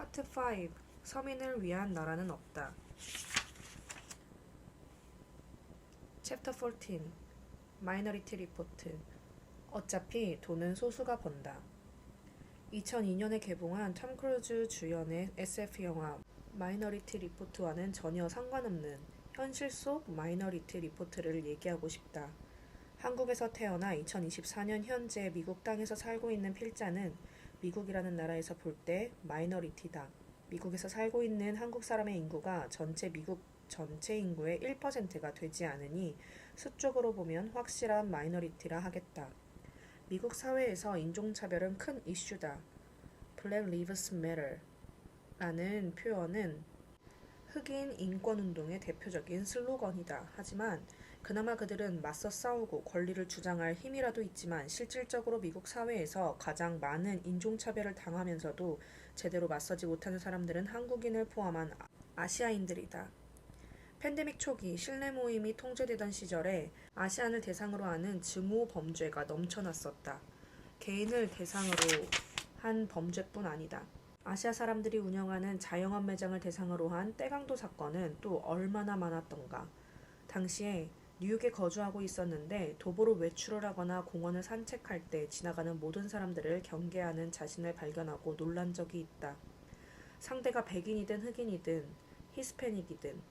파트 5. 서민을 위한 나라는 없다. 챕터 14. 마이너리티 리포트. 어차피 돈은 소수가 번다. 2002년에 개봉한 톰 크루즈 주연의 SF 영화 마이너리티 리포트와는 전혀 상관없는 현실 속 마이너리티 리포트를 얘기하고 싶다. 한국에서 태어나 2024년 현재 미국 땅에서 살고 있는 필자는 미국이라는 나라에서 볼 때 마이너리티다. 미국에서 살고 있는 한국 사람의 인구가 전체 미국 전체 인구의 1%가 되지 않으니 수적으로 보면 확실한 마이너리티라 하겠다. 미국 사회에서 인종차별은 큰 이슈다. Black Lives Matter 라는 표현은 흑인 인권운동의 대표적인 슬로건이다. 하지만 그나마 그들은 맞서 싸우고 권리를 주장할 힘이라도 있지만 실질적으로 미국 사회에서 가장 많은 인종차별을 당하면서도 제대로 맞서지 못하는 사람들은 한국인을 포함한 아시아인들이다. 팬데믹 초기 실내 모임이 통제되던 시절에 아시안을 대상으로 하는 증오 범죄가 넘쳐났었다. 개인을 대상으로 한 범죄뿐 아니다. 아시아 사람들이 운영하는 자영업 매장을 대상으로 한 떼강도 사건은 또 얼마나 많았던가. 당시에 뉴욕에 거주하고 있었는데 도보로 외출을 하거나 공원을 산책할 때 지나가는 모든 사람들을 경계하는 자신을 발견하고 놀란 적이 있다. 상대가 백인이든 흑인이든 히스패닉이든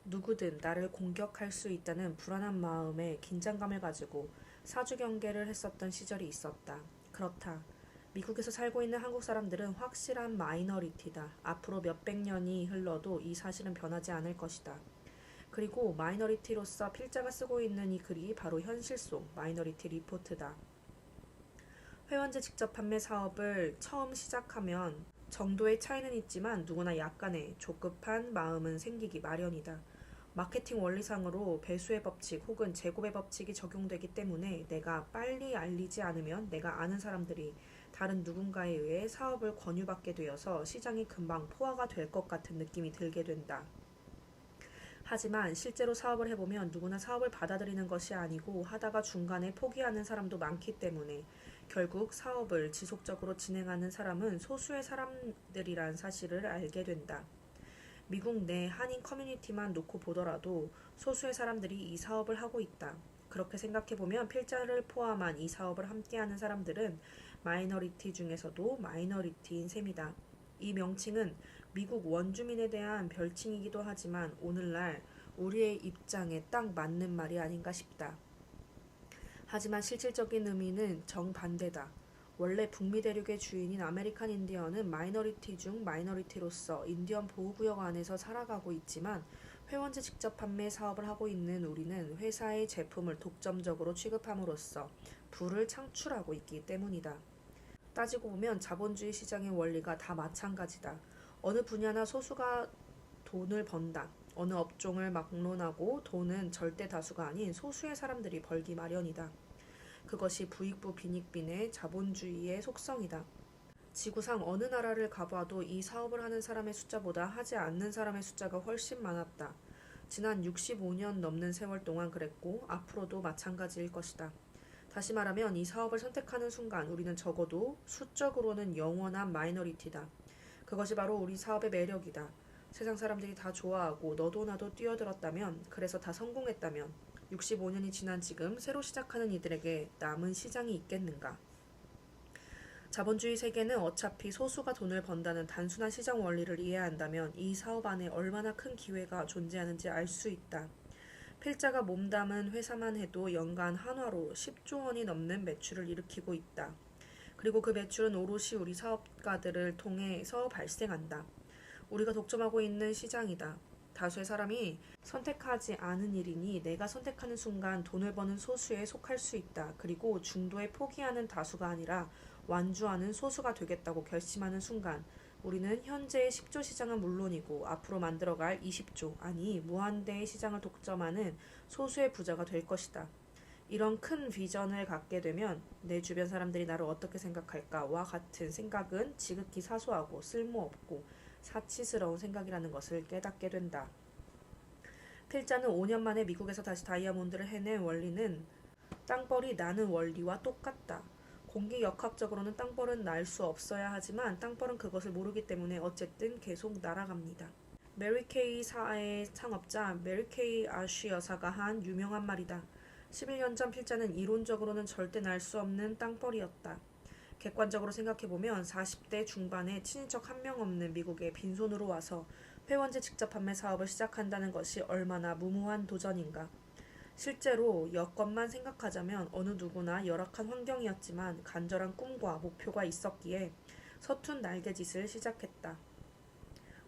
누구든 나를 공격할 수 있다는 불안한 마음에 긴장감을 가지고 사주 경계를 했었던 시절이 있었다. 그렇다. 미국에서 살고 있는 한국 사람들은 확실한 마이너리티다. 앞으로 몇백 년이 흘러도 이 사실은 변하지 않을 것이다. 그리고 마이너리티로서 필자가 쓰고 있는 이 글이 바로 현실 속 마이너리티 리포트다. 회원제 직접 판매 사업을 처음 시작하면 정도의 차이는 있지만 누구나 약간의 조급한 마음은 생기기 마련이다. 마케팅 원리상으로 배수의 법칙 혹은 제곱의 법칙이 적용되기 때문에 내가 빨리 알리지 않으면 내가 아는 사람들이 다른 누군가에 의해 사업을 권유받게 되어서 시장이 금방 포화가 될 것 같은 느낌이 들게 된다. 하지만 실제로 사업을 해보면 누구나 사업을 받아들이는 것이 아니고 하다가 중간에 포기하는 사람도 많기 때문에 결국 사업을 지속적으로 진행하는 사람은 소수의 사람들이란 사실을 알게 된다. 미국 내 한인 커뮤니티만 놓고 보더라도 소수의 사람들이 이 사업을 하고 있다. 그렇게 생각해보면 필자를 포함한 이 사업을 함께하는 사람들은 마이너리티 중에서도 마이너리티인 셈이다. 이 명칭은 미국 원주민에 대한 별칭이기도 하지만 오늘날 우리의 입장에 딱 맞는 말이 아닌가 싶다. 하지만 실질적인 의미는 정반대다. 원래 북미 대륙의 주인인 아메리칸 인디언은 마이너리티 중 마이너리티로서 인디언 보호구역 안에서 살아가고 있지만 회원제 직접 판매 사업을 하고 있는 우리는 회사의 제품을 독점적으로 취급함으로써 부를 창출하고 있기 때문이다. 따지고 보면 자본주의 시장의 원리가 다 마찬가지다. 어느 분야나 소수가 돈을 번다. 어느 업종을 막론하고 돈은 절대 다수가 아닌 소수의 사람들이 벌기 마련이다. 그것이 부익부 빈익빈의 자본주의의 속성이다. 지구상 어느 나라를 가봐도 이 사업을 하는 사람의 숫자보다 하지 않는 사람의 숫자가 훨씬 많았다. 지난 65년 넘는 세월 동안 그랬고 앞으로도 마찬가지일 것이다. 다시 말하면 이 사업을 선택하는 순간 우리는 적어도 수적으로는 영원한 마이너리티다. 그것이 바로 우리 사업의 매력이다. 세상 사람들이 다 좋아하고 너도 나도 뛰어들었다면, 그래서 다 성공했다면 65년이 지난 지금 새로 시작하는 이들에게 남은 시장이 있겠는가? 자본주의 세계는 어차피 소수가 돈을 번다는 단순한 시장 원리를 이해한다면 이 사업 안에 얼마나 큰 기회가 존재하는지 알 수 있다. 필자가 몸담은 회사만 해도 연간 한화로 10조 원이 넘는 매출을 일으키고 있다. 그리고 그 매출은 오롯이 우리 사업가들을 통해서 발생한다. 우리가 독점하고 있는 시장이다. 다수의 사람이 선택하지 않은 일이니 내가 선택하는 순간 돈을 버는 소수에 속할 수 있다. 그리고 중도에 포기하는 다수가 아니라 완주하는 소수가 되겠다고 결심하는 순간 우리는 현재의 10조 시장은 물론이고 앞으로 만들어갈 20조, 아니 무한대의 시장을 독점하는 소수의 부자가 될 것이다. 이런 큰 비전을 갖게 되면 내 주변 사람들이 나를 어떻게 생각할까와 같은 생각은 지극히 사소하고 쓸모없고 사치스러운 생각이라는 것을 깨닫게 된다. 필자는 5년 만에 미국에서 다시 다이아몬드를 해낸 원리는 땅벌이 나는 원리와 똑같다. 공기역학적으로는 땅벌은 날 수 없어야 하지만 땅벌은 그것을 모르기 때문에 어쨌든 계속 날아갑니다. 메리 케이 사의 창업자 메리 케이 아쉬 여사가 한 유명한 말이다. 11년 전 필자는 이론적으로는 절대 날 수 없는 땅벌이었다. 객관적으로 생각해보면 40대 중반에 친인척 한 명 없는 미국에 빈손으로 와서 회원제 직접 판매 사업을 시작한다는 것이 얼마나 무모한 도전인가. 실제로 여건만 생각하자면 어느 누구나 열악한 환경이었지만 간절한 꿈과 목표가 있었기에 서툰 날개짓을 시작했다.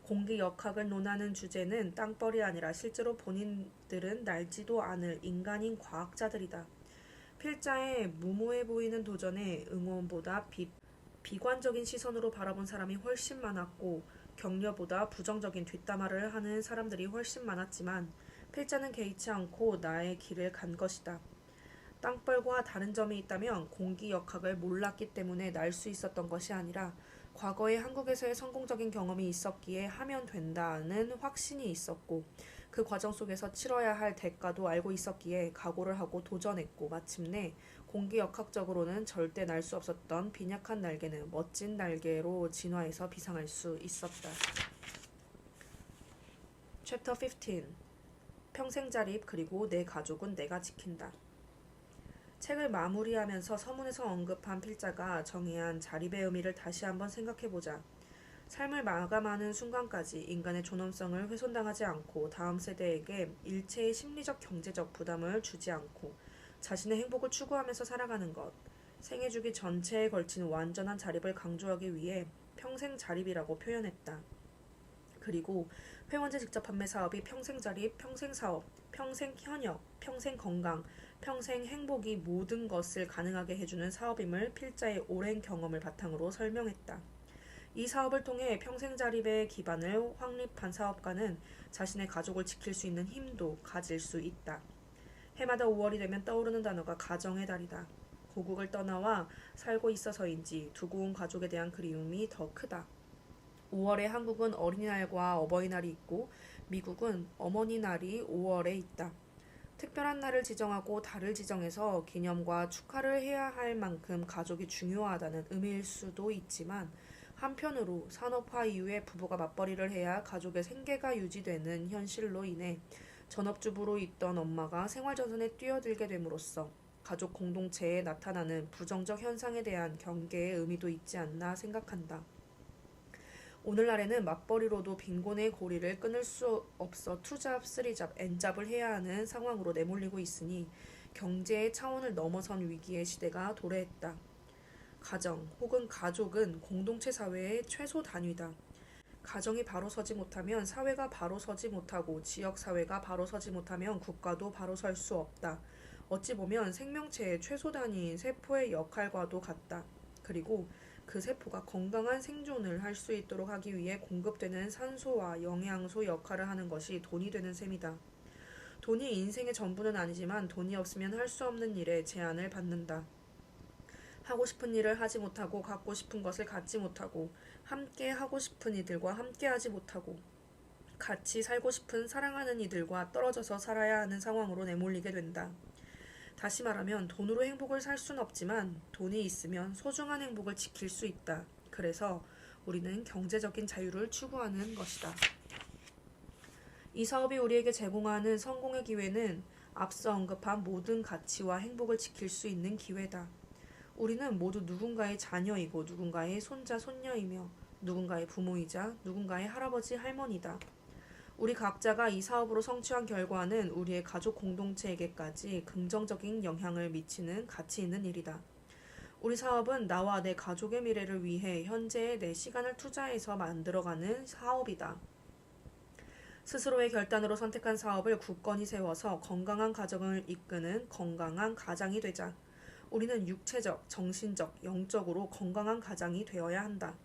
공기역학을 논하는 주제는 땅벌이 아니라 실제로 본인들은 날지도 않을 인간인 과학자들이다. 필자의 무모해 보이는 도전에 응원보다 비관적인 시선으로 바라본 사람이 훨씬 많았고 격려보다 부정적인 뒷담화를 하는 사람들이 훨씬 많았지만 필자는 개의치 않고 나의 길을 간 것이다. 땅벌과 다른 점이 있다면 공기역학을 몰랐기 때문에 날 수 있었던 것이 아니라 과거에 한국에서의 성공적인 경험이 있었기에 하면 된다는 확신이 있었고 그 과정 속에서 치러야 할 대가도 알고 있었기에 각오를 하고 도전했고 마침내 공기역학적으로는 절대 날 수 없었던 빈약한 날개는 멋진 날개로 진화해서 비상할 수 있었다. 챕터 15 평생 자립 그리고 내 가족은 내가 지킨다. 책을 마무리하면서 서문에서 언급한 필자가 정의한 자립의 의미를 다시 한번 생각해보자. 삶을 마감하는 순간까지 인간의 존엄성을 훼손당하지 않고 다음 세대에게 일체의 심리적 경제적 부담을 주지 않고 자신의 행복을 추구하면서 살아가는 것. 생애 주기 전체에 걸친 완전한 자립을 강조하기 위해 평생 자립이라고 표현했다. 그리고 회원제 직접 판매 사업이 평생 자립, 평생 사업, 평생 현역, 평생 건강, 평생 행복이 모든 것을 가능하게 해주는 사업임을 필자의 오랜 경험을 바탕으로 설명했다. 이 사업을 통해 평생 자립의 기반을 확립한 사업가는 자신의 가족을 지킬 수 있는 힘도 가질 수 있다. 해마다 5월이 되면 떠오르는 단어가 가정의 달이다. 고국을 떠나와 살고 있어서인지 두고 온 가족에 대한 그리움이 더 크다. 5월에 한국은 어린이날과 어버이날이 있고 미국은 어머니날이 5월에 있다. 특별한 날을 지정하고 달을 지정해서 기념과 축하를 해야 할 만큼 가족이 중요하다는 의미일 수도 있지만 한편으로 산업화 이후에 부부가 맞벌이를 해야 가족의 생계가 유지되는 현실로 인해 전업주부로 있던 엄마가 생활전선에 뛰어들게 됨으로써 가족 공동체에 나타나는 부정적 현상에 대한 경계의 의미도 있지 않나 생각한다. 오늘날에는 맞벌이로도 빈곤의 고리를 끊을 수 없어 투잡, 쓰리잡, 엔잡을 해야 하는 상황으로 내몰리고 있으니 경제의 차원을 넘어선 위기의 시대가 도래했다. 가정 혹은 가족은 공동체 사회의 최소 단위다. 가정이 바로 서지 못하면 사회가 바로 서지 못하고 지역사회가 바로 서지 못하면 국가도 바로 설 수 없다. 어찌 보면 생명체의 최소 단위인 세포의 역할과도 같다. 그리고 그 세포가 건강한 생존을 할 수 있도록 하기 위해 공급되는 산소와 영양소 역할을 하는 것이 돈이 되는 셈이다. 돈이 인생의 전부는 아니지만 돈이 없으면 할 수 없는 일에 제한을 받는다. 하고 싶은 일을 하지 못하고 갖고 싶은 것을 갖지 못하고 함께 하고 싶은 이들과 함께 하지 못하고 같이 살고 싶은 사랑하는 이들과 떨어져서 살아야 하는 상황으로 내몰리게 된다. 다시 말하면 돈으로 행복을 살 수는 없지만 돈이 있으면 소중한 행복을 지킬 수 있다. 그래서 우리는 경제적인 자유를 추구하는 것이다. 이 사업이 우리에게 제공하는 성공의 기회는 앞서 언급한 모든 가치와 행복을 지킬 수 있는 기회다. 우리는 모두 누군가의 자녀이고 누군가의 손자, 손녀이며 누군가의 부모이자 누군가의 할아버지, 할머니다. 우리 각자가 이 사업으로 성취한 결과는 우리의 가족 공동체에게까지 긍정적인 영향을 미치는 가치 있는 일이다. 우리 사업은 나와 내 가족의 미래를 위해 현재의 내 시간을 투자해서 만들어가는 사업이다. 스스로의 결단으로 선택한 사업을 굳건히 세워서 건강한 가정을 이끄는 건강한 가장이 되자. 우리는 육체적, 정신적, 영적으로 건강한 가장이 되어야 한다.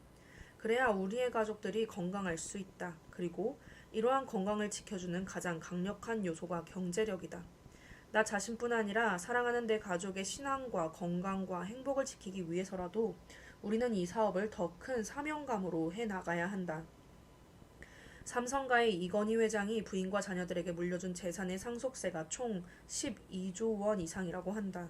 그래야 우리의 가족들이 건강할 수 있다. 그리고 이러한 건강을 지켜주는 가장 강력한 요소가 경제력이다. 나 자신뿐 아니라 사랑하는 내 가족의 신앙과 건강과 행복을 지키기 위해서라도 우리는 이 사업을 더 큰 사명감으로 해나가야 한다. 삼성가의 이건희 회장이 부인과 자녀들에게 물려준 재산의 상속세가 총 12조 원 이상이라고 한다.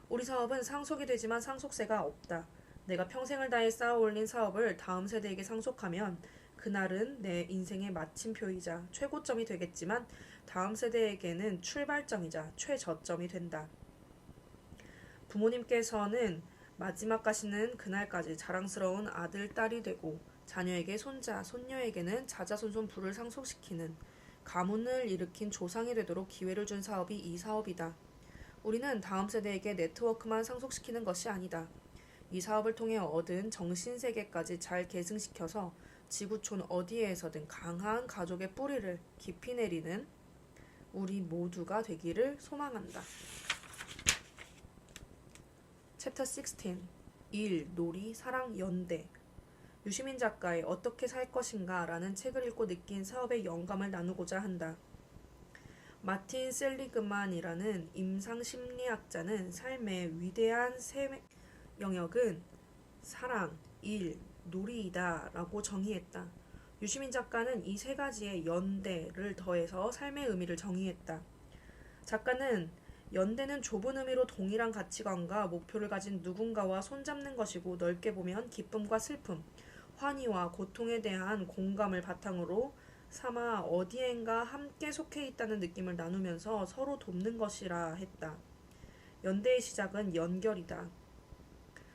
우리 사업은 상속이 되지만 상속세가 없다. 내가 평생을 다해 쌓아 올린 사업을 다음 세대에게 상속하면 그날은 내 인생의 마침표이자 최고점이 되겠지만 다음 세대에게는 출발점이자 최저점이 된다. 부모님께서는 마지막 가시는 그날까지 자랑스러운 아들, 딸이 되고 자녀에게 손자, 손녀에게는 자자손손 부를 상속시키는 가문을 일으킨 조상이 되도록 기회를 준 사업이 이 사업이다. 우리는 다음 세대에게 네트워크만 상속시키는 것이 아니다. 이 사업을 통해 얻은 정신세계까지 잘 계승시켜서 지구촌 어디에서든 강한 가족의 뿌리를 깊이 내리는 우리 모두가 되기를 소망한다. 챕터 16 일, 놀이, 사랑, 연대. 유시민 작가의 어떻게 살 것인가 라는 책을 읽고 느낀 사업의 영감을 나누고자 한다. 마틴 셀리그만이라는 임상심리학자는 삶의 위대한 세 영역은 사랑, 일, 놀이이다 라고 정의했다. 유시민 작가는 이 세 가지의 연대를 더해서 삶의 의미를 정의했다. 작가는 연대는 좁은 의미로 동일한 가치관과 목표를 가진 누군가와 손잡는 것이고 넓게 보면 기쁨과 슬픔, 환희와 고통에 대한 공감을 바탕으로 삼아 어디엔가 함께 속해 있다는 느낌을 나누면서 서로 돕는 것이라 했다. 연대의 시작은 연결이다.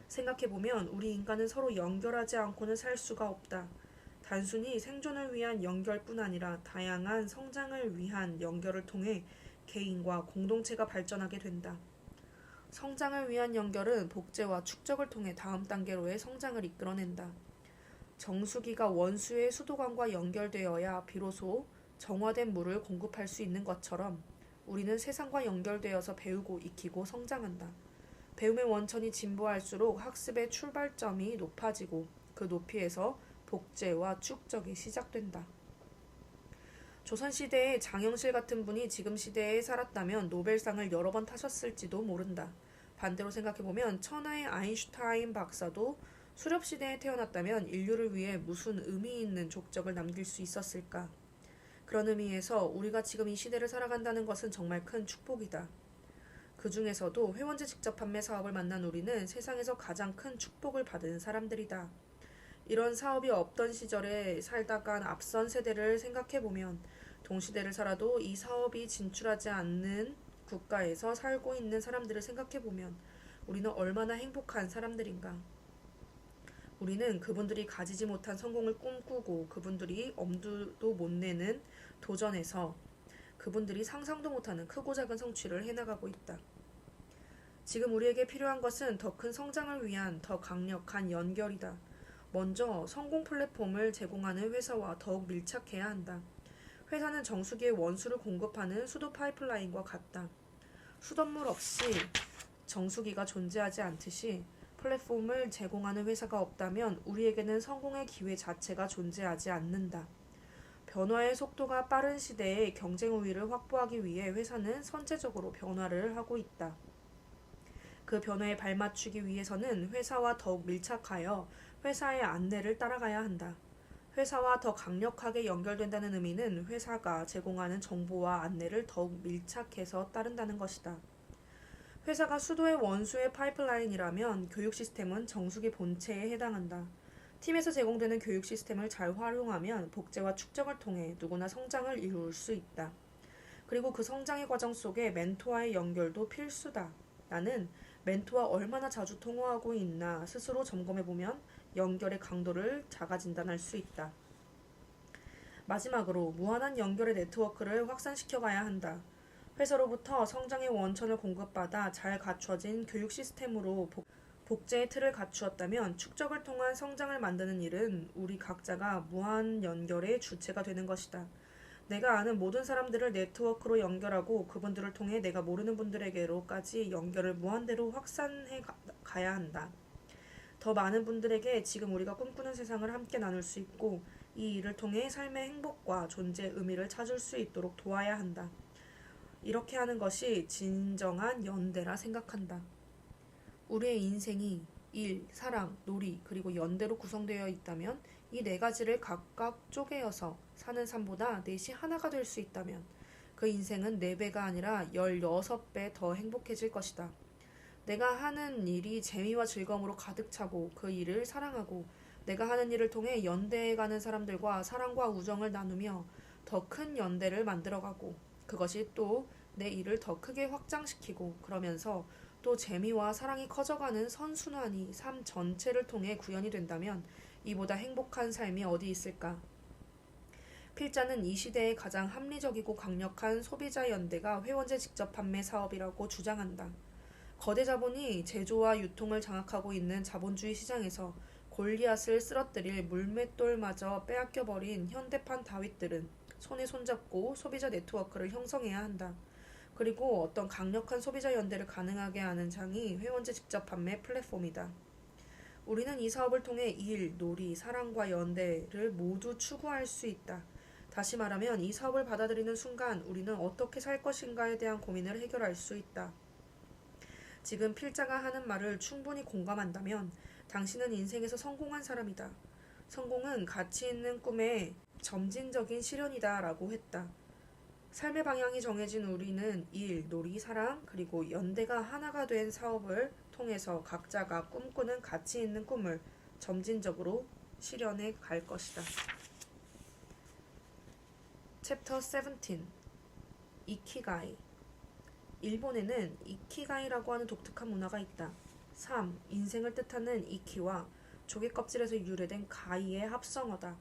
생각해보면 우리 인간은 서로 연결하지 않고는 살 수가 없다. 단순히 생존을 위한 연결뿐 아니라 다양한 성장을 위한 연결을 통해 개인과 공동체가 발전하게 된다. 성장을 위한 연결은 복제와 축적을 통해 다음 단계로의 성장을 이끌어낸다. 정수기가 원수의 수도관과 연결되어야 비로소 정화된 물을 공급할 수 있는 것처럼 우리는 세상과 연결되어서 배우고 익히고 성장한다. 배움의 원천이 진보할수록 학습의 출발점이 높아지고 그 높이에서 복제와 축적이 시작된다. 조선시대의 장영실 같은 분이 지금 시대에 살았다면 노벨상을 여러 번 타셨을지도 모른다. 반대로 생각해보면 천하의 아인슈타인 박사도 수렵시대에 태어났다면 인류를 위해 무슨 의미 있는 족적을 남길 수 있었을까? 그런 의미에서 우리가 지금 이 시대를 살아간다는 것은 정말 큰 축복이다. 그 중에서도 회원제 직접 판매 사업을 만난 우리는 세상에서 가장 큰 축복을 받은 사람들이다. 이런 사업이 없던 시절에 살다간 앞선 세대를 생각해보면 동시대를 살아도 이 사업이 진출하지 않는 국가에서 살고 있는 사람들을 생각해보면 우리는 얼마나 행복한 사람들인가. 우리는 그분들이 가지지 못한 성공을 꿈꾸고 그분들이 엄두도 못 내는 도전에서 그분들이 상상도 못하는 크고 작은 성취를 해나가고 있다. 지금 우리에게 필요한 것은 더 큰 성장을 위한 더 강력한 연결이다. 먼저 성공 플랫폼을 제공하는 회사와 더욱 밀착해야 한다. 회사는 정수기의 원수를 공급하는 수도 파이프라인과 같다. 수돗물 없이 정수기가 존재하지 않듯이 플랫폼을 제공하는 회사가 없다면 우리에게는 성공의 기회 자체가 존재하지 않는다. 변화의 속도가 빠른 시대에 경쟁 우위를 확보하기 위해 회사는 선제적으로 변화를 하고 있다. 그 변화에 발맞추기 위해서는 회사와 더욱 밀착하여 회사의 안내를 따라가야 한다. 회사와 더 강력하게 연결된다는 의미는 회사가 제공하는 정보와 안내를 더욱 밀착해서 따른다는 것이다. 회사가 수도의 원수의 파이프라인이라면 교육 시스템은 정수기 본체에 해당한다. 팀에서 제공되는 교육 시스템을 잘 활용하면 복제와 축적을 통해 누구나 성장을 이룰 수 있다. 그리고 그 성장의 과정 속에 멘토와의 연결도 필수다. 나는 멘토와 얼마나 자주 통화하고 있나 스스로 점검해보면 연결의 강도를 자가 진단할 수 있다. 마지막으로 무한한 연결의 네트워크를 확산시켜가야 한다. 회사로부터 성장의 원천을 공급받아 잘 갖춰진 교육 시스템으로 복제의 틀을 갖추었다면 축적을 통한 성장을 만드는 일은 우리 각자가 무한 연결의 주체가 되는 것이다. 내가 아는 모든 사람들을 네트워크로 연결하고 그분들을 통해 내가 모르는 분들에게로까지 연결을 무한대로 확산해 가야 한다. 더 많은 분들에게 지금 우리가 꿈꾸는 세상을 함께 나눌 수 있고 이 일을 통해 삶의 행복과 존재의 의미를 찾을 수 있도록 도와야 한다. 이렇게 하는 것이 진정한 연대라 생각한다. 우리의 인생이 일, 사랑, 놀이, 그리고 연대로 구성되어 있다면 이 네 가지를 각각 쪼개어서 사는 삶보다 넷이 하나가 될 수 있다면 그 인생은 4배가 아니라 16배 더 행복해질 것이다. 내가 하는 일이 재미와 즐거움으로 가득 차고 그 일을 사랑하고 내가 하는 일을 통해 연대해가는 사람들과 사랑과 우정을 나누며 더 큰 연대를 만들어가고 그것이 또 내 일을 더 크게 확장시키고 그러면서 또 재미와 사랑이 커져가는 선순환이 삶 전체를 통해 구현이 된다면 이보다 행복한 삶이 어디 있을까? 필자는 이 시대의 가장 합리적이고 강력한 소비자 연대가 회원제 직접 판매 사업이라고 주장한다. 거대 자본이 제조와 유통을 장악하고 있는 자본주의 시장에서 골리앗을 쓰러뜨릴 물맷돌마저 빼앗겨버린 현대판 다윗들은 손에 손잡고 소비자 네트워크를 형성해야 한다. 그리고 어떤 강력한 소비자 연대를 가능하게 하는 장이 회원제 직접 판매 플랫폼이다. 우리는 이 사업을 통해 일, 놀이, 사랑과 연대를 모두 추구할 수 있다. 다시 말하면 이 사업을 받아들이는 순간 우리는 어떻게 살 것인가에 대한 고민을 해결할 수 있다. 지금 필자가 하는 말을 충분히 공감한다면 당신은 인생에서 성공한 사람이다. 성공은 가치 있는 꿈의 점진적인 실현이다 라고 했다. 삶의 방향이 정해진 우리는 일, 놀이, 사랑, 그리고 연대가 하나가 된 사업을 통해서 각자가 꿈꾸는 가치 있는 꿈을 점진적으로 실현해 갈 것이다. 챕터 17 이키가이 일본에는 이키가이라고 하는 독특한 문화가 있다. 3. 인생을 뜻하는 이키와 조개 껍질에서 유래된 가이의 합성어다.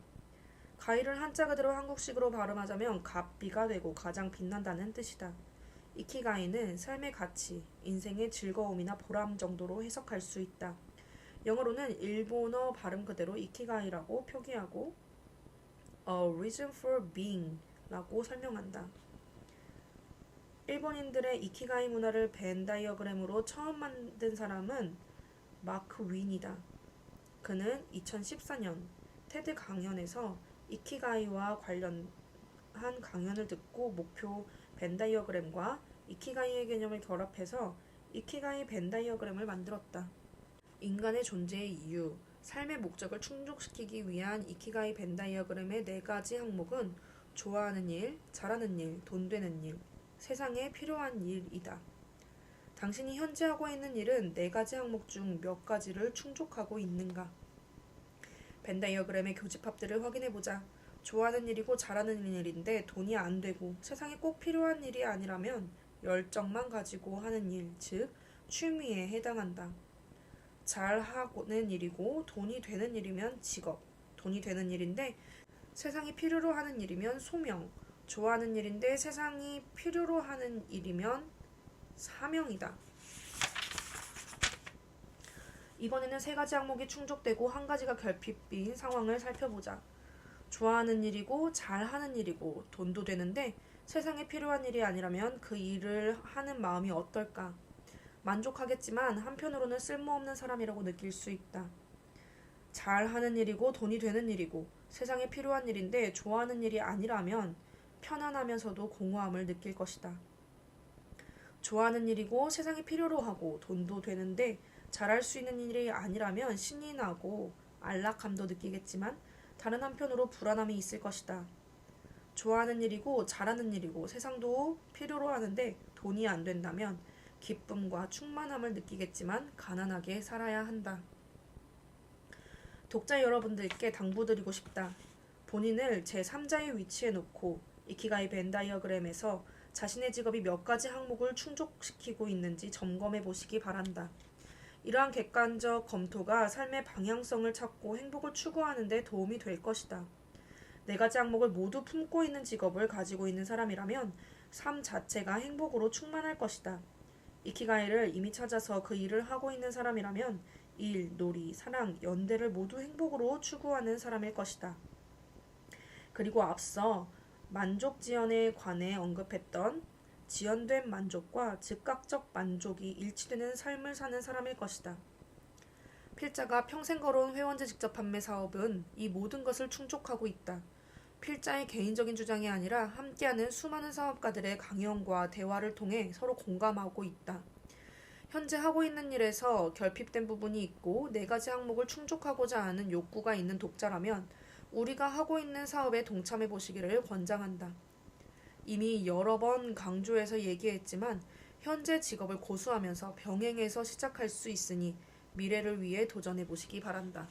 가이를 한자 그대로 한국식으로 발음하자면 값비가 되고 가장 빛난다는 뜻이다. 이키가이는 삶의 가치, 인생의 즐거움이나 보람 정도로 해석할 수 있다. 영어로는 일본어 발음 그대로 이키가이라고 표기하고 A reason for being 라고 설명한다. 일본인들의 이키가이 문화를 벤 다이어그램으로 처음 만든 사람은 마크 윈이다. 그는 2014년 테드 강연에서 이키가이와 관련한 강연을 듣고 목표 벤 다이어그램과 이키가이의 개념을 결합해서 이키가이 벤 다이어그램을 만들었다. 인간의 존재의 이유, 삶의 목적을 충족시키기 위한 이키가이 벤 다이어그램의 4가지 항목은 좋아하는 일, 잘하는 일, 돈 되는 일, 세상에 필요한 일이다. 당신이 현재 하고 있는 일은 4가지 항목 중 몇 가지를 충족하고 있는가? 벤 다이어그램의 교집합들을 확인해보자. 좋아하는 일이고 잘하는 일인데 돈이 안 되고 세상에 꼭 필요한 일이 아니라면 열정만 가지고 하는 일, 즉 취미에 해당한다. 잘하는 일이고 돈이 되는 일이면 직업, 돈이 되는 일인데 세상이 필요로 하는 일이면 소명, 좋아하는 일인데 세상이 필요로 하는 일이면 사명이다. 이번에는 3가지 항목이 충족되고 1가지가 결핍인 상황을 살펴보자. 좋아하는 일이고 잘하는 일이고 돈도 되는데 세상에 필요한 일이 아니라면 그 일을 하는 마음이 어떨까? 만족하겠지만 한편으로는 쓸모없는 사람이라고 느낄 수 있다. 잘하는 일이고 돈이 되는 일이고 세상에 필요한 일인데 좋아하는 일이 아니라면 편안하면서도 공허함을 느낄 것이다. 좋아하는 일이고 세상이 필요로 하고 돈도 되는데 잘할 수 있는 일이 아니라면 신이 나고 안락함도 느끼겠지만 다른 한편으로 불안함이 있을 것이다. 좋아하는 일이고 잘하는 일이고 세상도 필요로 하는데 돈이 안 된다면 기쁨과 충만함을 느끼겠지만 가난하게 살아야 한다. 독자 여러분들께 당부드리고 싶다. 본인을 제3자의 위치에 놓고 이키가이 벤 다이어그램에서 자신의 직업이 몇 가지 항목을 충족시키고 있는지 점검해 보시기 바란다. 이러한 객관적 검토가 삶의 방향성을 찾고 행복을 추구하는 데 도움이 될 것이다. 4가지 항목을 모두 품고 있는 직업을 가지고 있는 사람이라면 삶 자체가 행복으로 충만할 것이다. 이키가이를 이미 찾아서 그 일을 하고 있는 사람이라면 일, 놀이, 사랑, 연대를 모두 행복으로 추구하는 사람일 것이다. 그리고 앞서 만족 지연에 관해 언급했던 지연된 만족과 즉각적 만족이 일치되는 삶을 사는 사람일 것이다. 필자가 평생 걸어온 회원제 직접 판매 사업은 이 모든 것을 충족하고 있다. 필자의 개인적인 주장이 아니라 함께하는 수많은 사업가들의 강연과 대화를 통해 서로 공감하고 있다. 현재 하고 있는 일에서 결핍된 부분이 있고 4가지 항목을 충족하고자 하는 욕구가 있는 독자라면 우리가 하고 있는 사업에 동참해 보시기를 권장한다. 이미 여러 번 강조해서 얘기했지만 현재 직업을 고수하면서 병행해서 시작할 수 있으니 미래를 위해 도전해 보시기 바란다.